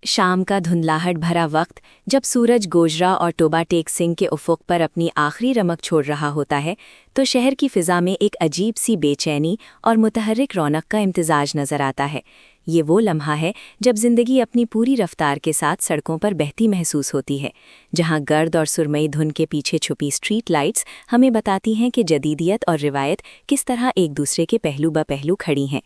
शाम का धुंधलाहट भरा वक्त, जब सूरज गोजरा और टोबा टेक सिंह के उफ़ुक़ पर अपनी आखिरी रमक छोड़ रहा होता है, तो शहर की फ़िज़ा में एक अजीब सी बेचैनी और मुतहर्रिक रौनक का इम्तिज़ाज नज़र आता है। ये वो लम्हा है जब ज़िंदगी अपनी पूरी रफ्तार के साथ सड़कों पर बहती महसूस होती है, जहाँ गर्द और सुरमई धुन के पीछे छुपी स्ट्रीट लाइट्स हमें बताती हैं कि जदीदियत और रिवायत किस तरह एक दूसरे के पहलू ब पहलू खड़ी हैं।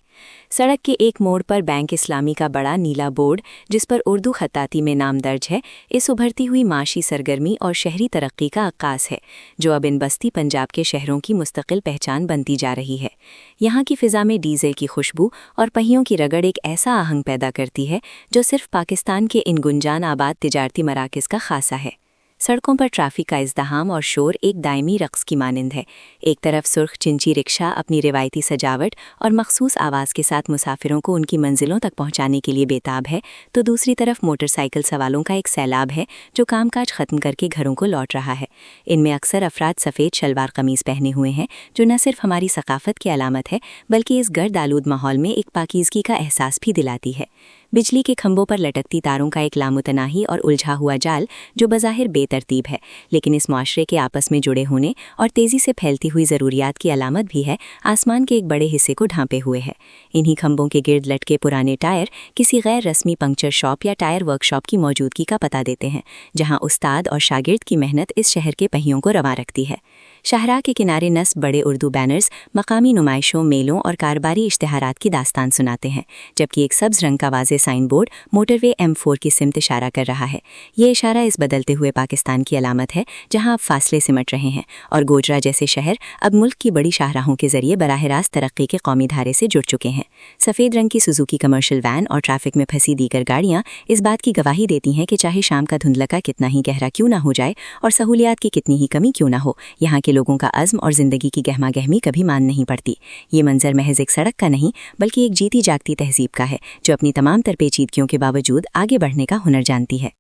सड़क के एक मोड़ पर बैंक इस्लामी का बड़ा नीला बोर्ड, जिस पर उर्दू खत्ताती में नाम दर्ज है, इस उभरती हुई माशी सरगर्मी और शहरी तरक्की का अक्कास है, जो अब इन बस्ती पंजाब के शहरों की मुस्तकिल पहचान बनती जा रही है। यहाँ की फ़िज़ा में डीज़ल की खुशबू और पहियों की रगड़ एक ऐसा आहंग पैदा करती है जो सिर्फ पाकिस्तान के इन गुंजान आबाद तिजारती मराकज़ का खासा है। सड़कों पर ट्रैफिक का इज़्दिहाम और शोर एक दायमी रक़्स की मानिंद है। एक तरफ सुर्ख चिंची रिक्शा अपनी रिवायती सजावट और मखसूस आवाज़ के साथ मुसाफिरों को उनकी मंजिलों तक पहुंचाने के लिए बेताब है, तो दूसरी तरफ मोटरसाइकिल सवालों का एक सैलाब है जो कामकाज ख़त्म करके घरों को लौट रहा है। इनमें अक्सर अफराद सफ़ेद शलवार कमीज़ पहने हुए हैं, जो न सिर्फ हमारी सकाफ़त की अलामत है, बल्कि इस गर्द आलूद माहौल में एक पाकीज़गी का एहसास भी दिलाती है। बिजली के खंभों पर लटकती तारों का एक लामुतनाही और उलझा हुआ जाल, जो बज़ाहिर बेतरतीब है, लेकिन इस माशरे के आपस में जुड़े होने और तेज़ी से फैलती हुई ज़रूरियात की अलामत भी है, आसमान के एक बड़े हिस्से को ढांपे हुए है। इन्हीं खंभों के गिर्द लटके पुराने टायर किसी गैर रस्मी पंक्चर शॉप या टायर वर्कशॉप की मौजूदगी का पता देते हैं, जहाँ उस्ताद और शागिर्द की मेहनत इस शहर के पहियों को रवा रखती है। शाहराह के किनारे नस्ब बड़े उर्दू बैनर्स मकामी नुमाइशों, मेलों और कारोबारी इश्तिहारात की दास्तान सुनाते हैं, जबकि एक सब्ज़ रंग का वाज़े साइन बोर्ड मोटरवे M4 की सिमत इशारा कर रहा है। ये इशारा इस बदलते हुए पाकिस्तान की अलामत है, जहां अब फासले सिमट रहे हैं और गोजरा जैसे शहर अब मुल्क की बड़ी शाहराहों के जरिए बराह रास्त तरक्की के कौमी धारे से जुड़ चुके हैं। सफ़ेद रंग की सुजुकी कमर्शियल वैन और ट्रैफिक में फंसी दीगर गाड़ियाँ इस बात की गवाही देती हैं कि चाहे शाम का धुंधलका कितना ही गहरा क्यों ना हो जाए और सहूलियात की कितनी ही कमी क्यों ना हो, यहाँ के लोगों का अज़्म और ज़िंदगी की गहमा गहमी कभी मान नहीं पड़ती। ये मंजर महज एक सड़क का नहीं, बल्कि एक जीती जागती तहजीब का है, जो अपनी तमाम पेचीदगियों के बावजूद आगे बढ़ने का हुनर जानती है।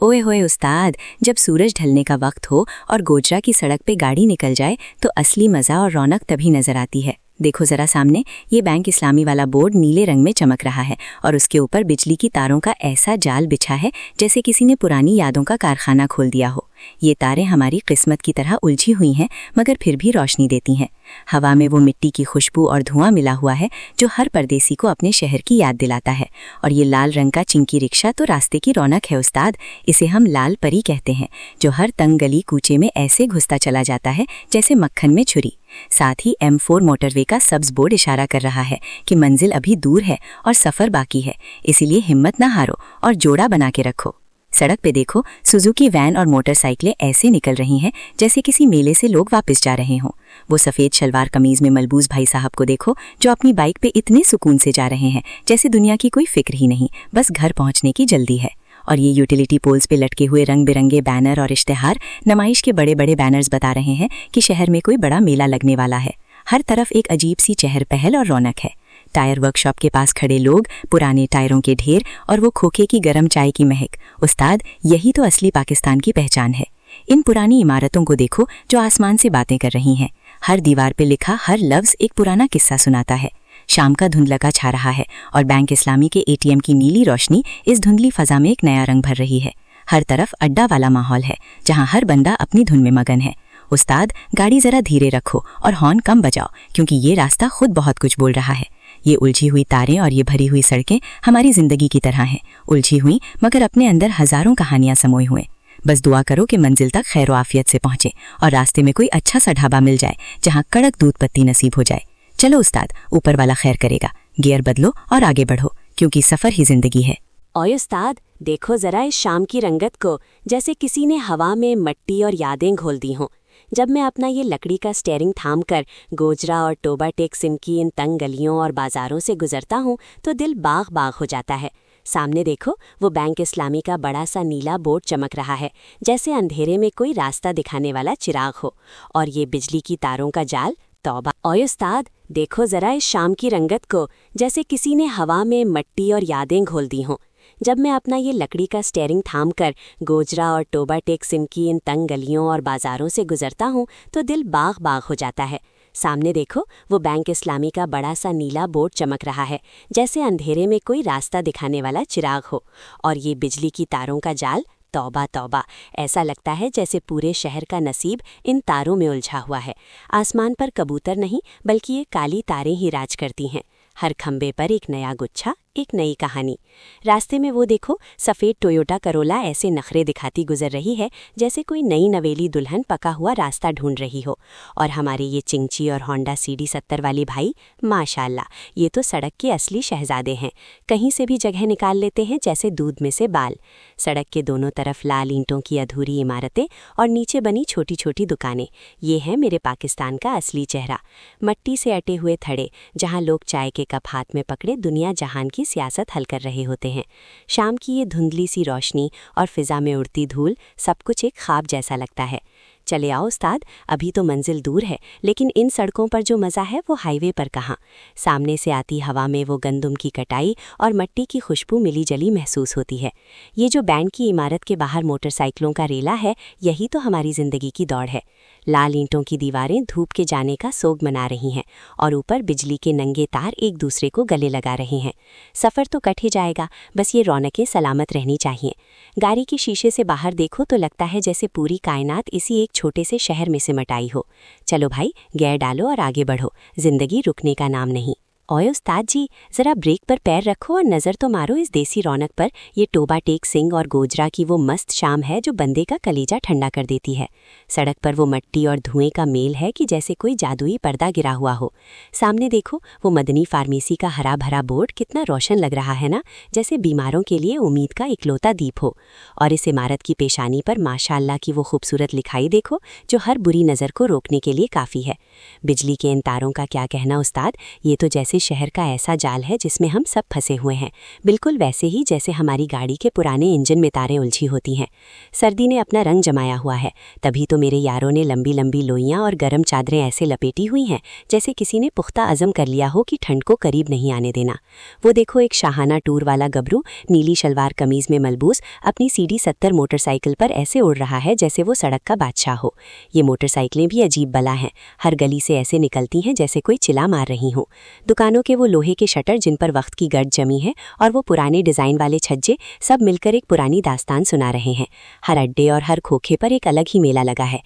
ओए होए उस्ताद, जब सूरज ढलने का वक्त हो और गोजरा की सड़क पे गाड़ी निकल जाए, तो असली मज़ा और रौनक तभी नज़र आती है। देखो ज़रा सामने, ये बैंक इस्लामी वाला बोर्ड नीले रंग में चमक रहा है और उसके ऊपर बिजली की तारों का ऐसा जाल बिछा है जैसे किसी ने पुरानी यादों का कारखाना खोल दिया हो। ये तारें हमारी किस्मत की तरह उलझी हुई हैं, मगर फिर भी रोशनी देती हैं। हवा में वो मिट्टी की खुशबू और धुआं मिला हुआ है जो हर परदेसी को अपने शहर की याद दिलाता है। और ये लाल रंग का चिंकी रिक्शा तो रास्ते की रौनक है उस्ताद। इसे हम लाल परी कहते हैं, जो हर तंग गली कूचे में ऐसे घुसता चला जाता है जैसे मक्खन में छुरी। साथ ही M4 मोटरवे का सब्ज बोर्ड इशारा कर रहा है कि मंजिल अभी दूर है और सफ़र बाकी है, इसीलिए हिम्मत ना हारो और जोड़ा बना के रखो। सड़क पे देखो, सुजुकी वैन और मोटरसाइकिलें ऐसे निकल रही हैं जैसे किसी मेले से लोग वापस जा रहे हों। वो सफ़ेद शलवार कमीज़ में मलबूस भाई साहब को देखो, जो अपनी बाइक पे इतने सुकून से जा रहे हैं जैसे दुनिया की कोई फिक्र ही नहीं, बस घर पहुंचने की जल्दी है। और ये यूटिलिटी पोल्स पे लटके हुए रंग बिरंगे बैनर और इश्तिहार नुमाइश के बड़े बड़े बैनर्स बता रहे हैं कि शहर में कोई बड़ा मेला लगने वाला है। हर तरफ एक अजीब सी चहल पहल और रौनक है। टायर वर्कशॉप के पास खड़े लोग, पुराने टायरों के ढेर और वो खोखे की गर्म चाय की महक, उस्ताद यही तो असली पाकिस्तान की पहचान है। इन पुरानी इमारतों को देखो जो आसमान से बातें कर रही हैं। हर दीवार पे लिखा हर लफ्ज़ एक पुराना किस्सा सुनाता है। शाम का धुंधलका छा रहा है और बैंक इस्लामी के ATM की नीली रोशनी इस धुंधली फजा में एक नया रंग भर रही है। हर तरफ अड्डा वाला माहौल है, जहां हर बंदा अपनी धुन में मगन है। उस्ताद, गाड़ी ज़रा धीरे रखो और हॉर्न कम बजाओ, क्योंकि ये रास्ता खुद बहुत कुछ बोल रहा है। ये उलझी हुई तारें और ये भरी हुई सड़कें हमारी ज़िंदगी की तरह हैं, उलझी हुई मगर अपने अंदर हज़ारों कहानियाँ समोए हुए। बस दुआ करो कि मंजिल तक खैर आफियत से पहुँचे और रास्ते में कोई अच्छा सा ढाबा मिल जाए जहाँ कड़क दूध पत्ती नसीब हो जाए। चलो उस्ताद, ऊपर वाला खैर करेगा। गियर बदलो और आगे बढ़ो, क्योंकि सफ़र ही ज़िंदगी है। ओए उस्ताद, देखो ज़रा इस शाम की रंगत को, जैसे किसी ने हवा में मट्टी और यादें घोल दी हों। जब मैं अपना ये लकड़ी का स्टेयरिंग थाम कर गोजरा और टोबा टेक सिम की इन तंग गलियों और बाज़ारों से गुजरता हूँ, तो दिल बाग बाग हो जाता है। सामने देखो, वो बैंक इस्लामी का बड़ा सा नीला बोर्ड चमक रहा है, जैसे अंधेरे में कोई रास्ता दिखाने वाला चिराग हो। और ये बिजली की तारों का जाल, तौबा। ओए उस्ताद, देखो ज़रा इस शाम की रंगत को, जैसे किसी ने हवा में मट्टी और यादें घोल दी हों। जब मैं अपना ये लकड़ी का स्टेयरिंग थाम कर गोजरा और टोबा टेक सिम की इन तंग गलियों और बाज़ारों से गुजरता हूँ, तो दिल बाग बाग हो जाता है। सामने देखो, वो बैंक इस्लामी का बड़ा सा नीला बोर्ड चमक रहा है, जैसे अंधेरे में कोई रास्ता दिखाने वाला चिराग हो। और ये बिजली की तारों का जाल, तौबा तौबा, ऐसा लगता है जैसे पूरे शहर का नसीब इन तारों में उलझा हुआ है। आसमान पर कबूतर नहीं, बल्कि ये काली तारें ही राज करती हैं। हर खंबे पर एक नया गुच्छा, एक नई कहानी। रास्ते में वो देखो, सफ़ेद टोयोटा करोला ऐसे नखरे दिखाती गुजर रही है जैसे कोई नई नवेली दुल्हन पका हुआ रास्ता ढूंढ रही हो। और हमारे ये चिंची और होंडा CD70 वाली भाई, माशाल्लाह, ये तो सड़क के असली शहजादे हैं। कहीं से भी जगह निकाल लेते हैं जैसे दूध में से बाल। सड़क के दोनों तरफ लाल ईंटों की अधूरी इमारतें और नीचे बनी छोटी छोटी दुकानें। ये है मेरे पाकिस्तान का असली चेहरा। मट्टी से अटे हुए थड़े, जहाँ लोग चाय के कप हाथ में पकड़े दुनिया जहान की सियासत हल कर रहे होते हैं। शाम की ये धुंधली सी रोशनी और फिजा में उड़ती धूल, सब कुछ एक ख्वाब जैसा लगता है। चले आओ उस्ताद, अभी तो मंजिल दूर है, लेकिन इन सड़कों पर जो मज़ा है वो हाईवे पर कहाँ। सामने से आती हवा में वो गंदम की कटाई और मट्टी की खुशबू मिली जली महसूस होती है। ये जो बैंक की इमारत के बाहर मोटरसाइकिलों का रेला है, यही तो हमारी ज़िंदगी की दौड़ है। लाल ईंटों की दीवारें धूप के जाने का सोग मना रही हैं और ऊपर बिजली के नंगे तार एक दूसरे को गले लगा रहे हैं। सफ़र तो कट ही जाएगा, बस ये रौनकें सलामत रहनी चाहिए। गाड़ी के शीशे से बाहर देखो तो लगता है जैसे पूरी कायनात इसी एक छोटे से शहर में सिमट आई हो। चलो भाई, गियर डालो और आगे बढ़ो, जिंदगी रुकने का नाम नहीं। ओए उस्ताद जी, ज़रा ब्रेक पर पैर रखो और नज़र तो मारो इस देसी रौनक पर। ये टोबा टेक सिंह और गोजरा की वो मस्त शाम है जो बंदे का कलेजा ठंडा कर देती है। सड़क पर वो मट्टी और धुएं का मेल है कि जैसे कोई जादुई पर्दा गिरा हुआ हो। सामने देखो, वो मदनी फार्मेसी का हरा भरा बोर्ड कितना रोशन लग रहा है ना, जैसे बीमारों के लिए उम्मीद का इकलौता दीप हो। और इस इमारत की पेशानी पर माशाअल्लाह की वो खूबसूरत लिखाई देखो, जो हर बुरी नज़र को रोकने के लिए काफ़ी है। बिजली के इन तारों का क्या कहना उस्ताद, ये तो जैसे शहर का ऐसा जाल है जिसमें हम सब फंसे हुए हैं, बिल्कुल वैसे ही जैसे हमारी गाड़ी के पुराने इंजन में तारें उलझी होती हैं। सर्दी ने अपना रंग जमाया हुआ है, तभी तो मेरे यारों ने लंबी लंबी लोइयां और गर्म चादरें ऐसे लपेटी हुई हैं जैसे किसी ने पुख्ता अज़म कर लिया हो कि ठंड को करीब नहीं आने देना। वो देखो, एक शाहाना टूर वाला गबरू नीली शलवार कमीज में मलबूस अपनी CD70 मोटरसाइकिल पर ऐसे उड़ रहा है जैसे वो सड़क का बादशाह हो। ये मोटरसाइकिलें भी अजीब बला हैं, हर गली से ऐसे निकलती हैं जैसे कोई चिल्ला मार रही हो। दुकानों के वो लोहे के शटर जिन पर वक्त की गर्द जमी है और वो पुराने डिज़ाइन वाले छज्जे, सब मिलकर एक पुरानी दास्तान सुना रहे हैं। हर अड्डे और हर खोखे पर एक अलग ही मेला लगा है।